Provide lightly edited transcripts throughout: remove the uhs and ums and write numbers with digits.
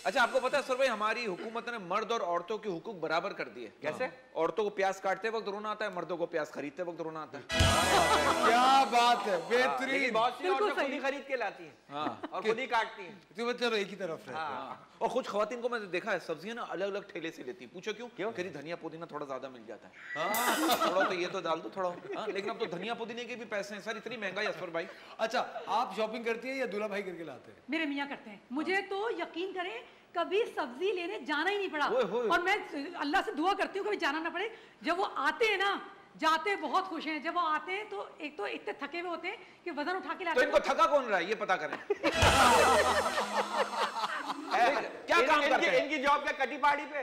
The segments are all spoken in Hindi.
अच्छा, आपको पता है सर भाई, हमारी हुकूमत ने मर्द और औरतों के हुकूक बराबर कर दिए। कैसे? औरतों को प्याज काटते वक्त रोना आता है, मर्दों को प्याज खरीदते वक्त रोना आता है। क्या बात है, बेहतरीन। बहुत सी औरतें खुद ही खरीद के लाती हैं। हाँ। और खुद ही काटती हैं। तो चलो एक ही तरफ है। और कुछ खवातीन को मैंने देखा है, सब्जियां ना अलग अलग ठेले से लेती। पूछो क्यों? कह रही धनिया पुदीना थोड़ा ज्यादा मिल जाता है। थोड़ा तो ये तो डाल दो थोड़ा। लेकिन अब तो धनिया पुदीने के भी पैसे हैं सर, इतनी महंगाई। असफर भाई, अच्छा आप शॉपिंग करती है या दूल्हा भाई करके लाते हैं? मेरे मियाँ करते हैं। मुझे तो यकीन करें कभी सब्जी लेने जाना ही नहीं पड़ा। और मैं अल्लाह से दुआ करती हूँ कभी जाना ना पड़े। जब वो आते हैं ना, जाते बहुत खुश हैं। जब वो आते हैं तो एक तो इतने थके हुए होते हैं कि वजन उठा के लाते हैं। तो इनको थका कौन रहा है ये पता करें। क्या काम करते हैं? इनकी जॉब क्या कटी पहाड़ी पे?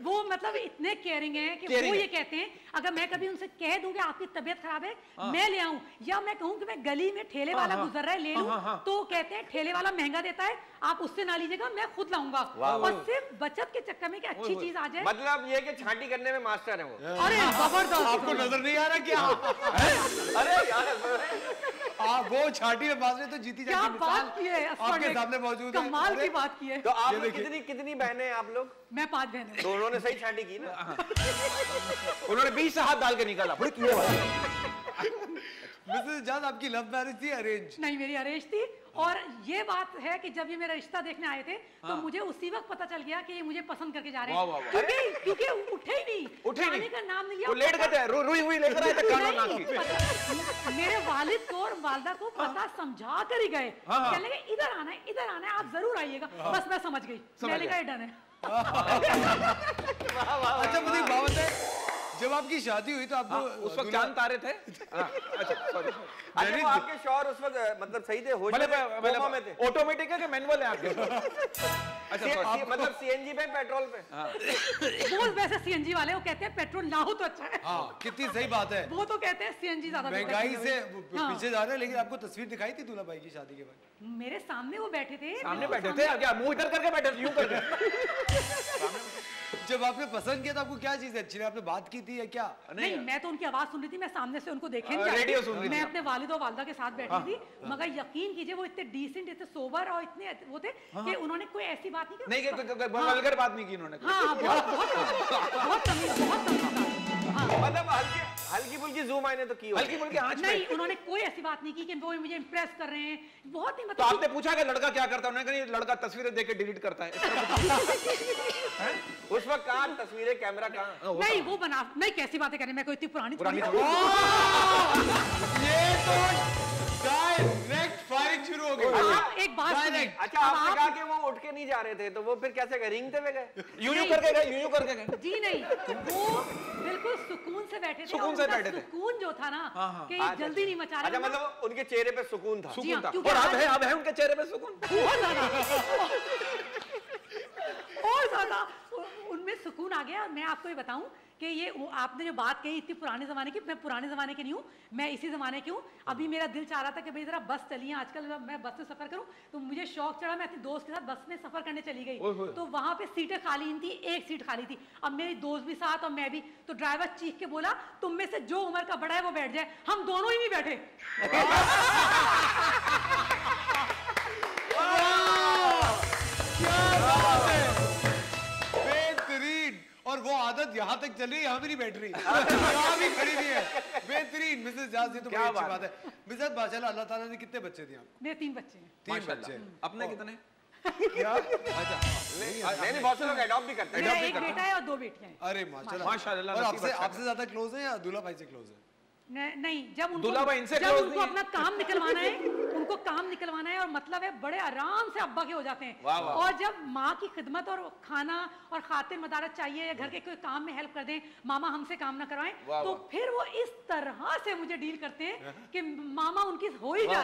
वो मतलब इतने केयरिंग हैं कि वो ये कहते हैं अगर मैं कभी उनसे कह दूं कि आपकी तबीयत खराब है मैं ले आऊं, या मैं कहूं कि मैं गली में ठेले वाला गुजर रहा है ले लूं, तो कहते हैं ठेले वाला महंगा देता है आप उससे ना लीजिएगा, मैं खुद लाऊंगा। और सिर्फ बचत के चक्कर में कि अच्छी चीज आ जाए। मतलब ये कि छांटी करने में मास्टर है वो। अरे जबरदस्त। आपको नजर नहीं आ रहा क्या? अरे यार आप वो छाटी में बाज रहे तो जीती क्या जाती बात की है, आपके सामने मौजूद है। कमाल की बात की है। तो आप कितनी बहनें हैं आप लोग? मैं 5 बहनें। तो उन्होंने सही छांटी की ना। उन्होंने 20 से हाथ डाल के निकाला। मिसेस जान आपकी लव मैरिज थी अरेंज? नहीं, मेरी अरेंज थी। और ये बात है कि जब ये मेरा रिश्ता देखने आए थे तो मुझे उसी वक्त पता चल गया कि ये मुझे पसंद करके जा रहे हैं। क्योंकि उठे ही नहीं, जाने का नाम नहीं लिया। वो लेट गए थे, रुई हुई लेकर आए थे कानों नाक। मेरे वालिद को और वालदा को पता समझा कर ही गए, कहने लगे इधर आना है, इधर आना है, आप जरूर आइएगा। बस मैं समझ गई, मैंने कहा डन है। अच्छा मुझे एक बात है, जब आपकी शादी हुई तो आपको उस वक्त चांद तारे थे? अच्छा सॉरी। अच्छा वो आपके शौहर उस वक्त मतलब सही थे, होश में थे? ऑटोमेटिक है कि मैनुअल है आपके? अच्छा मतलब सीएनजी पे पेट्रोल पे? वो वैसे सीएनजी वाले वो कहते हैं पेट्रोल ना हो तो अच्छा है। हाँ कितनी सही बात है। वो तो कहते हैं सीएनजी ज्यादा महंगाई से पीछे जा रहे हैं। लेकिन आपको तस्वीर दिखाई थी दूल्हा भाई की शादी के बाद? मेरे सामने वो बैठे थे। सामने बैठे थे क्या? मुंह इधर करके बैठे थे, यूं करके? जब आपने पसंद किया तो आपको क्या चीज अच्छी लगी? आपने बात की थी या क्या? नहीं, मैं तो उनकी आवाज सुन रही थी, मैं सामने से उनको देखे रेडियो सुन रही थी। मैं अपने वालिद और वालदा के साथ बैठी थी। मगर यकीन कीजिए वो इतने डिसेंट, इतने सोबर और इतने वो थे कि उन्होंने कोई ऐसी बात नहीं की। वल्गर बात नहीं की उन्होंने। हाँ बहुत तमीज। मतलब हल्की फुल्की जूम आने तो की, हल्की फुल्की आंच में। नहीं, उन्होंने कोई ऐसी बात नहीं की कि वो मुझे इंप्रेस कर रहे हैं। बहुत ही मतलब। तो आपने पूछा कि लड़का क्या करता है? उन्होंने कहा लड़का तस्वीरें देख के डिलीट करता है। उस वक्त कहाँ तस्वीरें, कैमरा कहाँ? नहीं वो बना नहीं, कैसी बातें करें, मैं कोई इतनी पुरानी ये तो डायरेक्ट फायरिंग शुरू हो गई। एक बात सुनिए। अच्छा आपने कहा कि वो उठ के नहीं जा रहे थे, तो वो फिर कैसे गए? रिंगते हुए गए? यूं करके गए, यूं करके गए? जी नहीं, वो बिल्कुल सुकून से बैठे थे। सुकून से बैठे थे। सुकून जो था ना कि जल्दी नहीं मचा रहे। अच्छा मतलब उनके चेहरे पे सुकून था? सुकून था। और अब है उनके चेहरे पे सुकून बहुत ज्यादा। और ज्यादा उनमें सुकून आ गया। मैं आपको ये बताऊं कि ये आपने जो बात कही इतनी पुराने ज़माने की, मैं पुराने ज़माने की नहीं हूँ, मैं इसी ज़माने की हूँ। अभी मेरा दिल चाह रहा था कि भाई ज़रा बस चली है, आजकल मैं बस में सफ़र करूँ, तो मुझे शौक चढ़ा, मैं अपनी दोस्त के साथ बस में सफ़र करने चली गई। तो वहाँ पे सीटें खाली थी, एक सीट खाली थी। अब मेरी दोस्त भी साथ और मैं भी। तो ड्राइवर चीख के बोला तुम में से जो उम्र का बड़ा है वो बैठ जाए। हम दोनों ही नहीं बैठे। और वो आदत यहाँ तक चल रही है, यहाँ भी नहीं बैठ रही, यहाँ भी खड़ी नहीं है। बेहतरीन मिसेस जाज़, ये तो बड़ी अच्छी बात है। मिसेस माशाल्लाह, अल्लाह ताला ने कितने बच्चे दिए? मेरे 3 बच्चे हैं। 3 बच्चे। अपने कितने? क्या? अच्छा नहीं, बहुत से लोग अडॉप्ट भी करते हैं। एक बेटा है और 2 बेटियां हैं। अरे माशाल्लाह माशाल्लाह। और आपसे ज्यादा क्लोज है या दूल्हा भाई से क्लोज है? नहीं, जब उनको अपना काम निकलवाना है, उनको काम निकलवाना है और मतलब है बड़े आराम से अब्बा के हो जाते हैं। और जब माँ की खिदमत और खाना और खातिर मदारत चाहिए या घर के कोई काम में हेल्प कर दें, मामा हमसे काम ना करवाएं, तो फिर वो इस तरह से मुझे डील करते हैं कि मामा उनकी हो ही जाती है।